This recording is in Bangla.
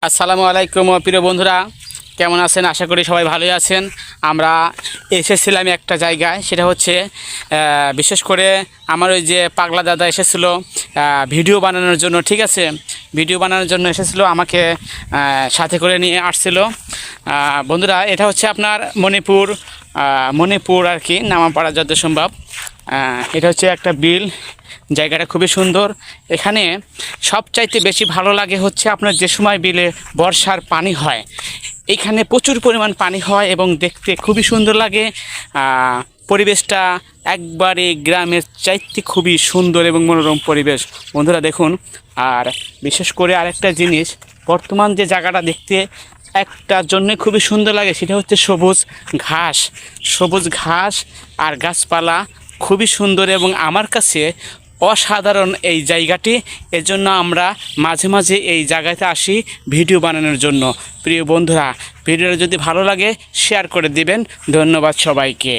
আসসালামু আলাইকুম প্রিয় বন্ধুরা, কেমন আছেন? আশা করি সবাই ভালোই আছেন। আমরা এসেছিলাম একটা জায়গায়, সেটা হচ্ছে বিশেষ করে আমার ওই যে পাগলা দাদা এসেছিল ভিডিও বানানোর জন্য। ঠিক আছে, ভিডিও বানানোর জন্য এসেছিলো, আমাকে সাথে করে নিয়ে আসছিল। বন্ধুরা, এটা হচ্ছে আপনার মণিপুর আর কি, নামাপাড়া যত সম্ভব। এটা হচ্ছে একটা বিল, জায়গাটা খুবই সুন্দর। এখানে সবচাইতে বেশি ভালো লাগে হচ্ছে আপনার যে সময় বিলে বর্ষার পানি হয়, এখানে প্রচুর পরিমাণ পানি হয় এবং দেখতে খুবই সুন্দর লাগে। পরিবেশটা একবারে গ্রামের চাইতে খুবই সুন্দর এবং মনোরম পরিবেশ বন্ধুরা, দেখুন। আর বিশেষ করে আরেকটা জিনিস, বর্তমান যে জায়গাটা দেখতে একটার জন্য খুবই সুন্দর লাগে, সেটা হচ্ছে সবুজ ঘাস আর গাছপালা খুবই সুন্দর এবং আমার কাছে অসাধারণ এই জায়গাটি। এজন্য আমরা মাঝে মাঝে এই জায়গাতে আসি ভিডিও বানানোর জন্য। প্রিয় বন্ধুরা, ভিডিওটা যদি ভালো লাগে শেয়ার করে দিবেন। ধন্যবাদ সবাইকে।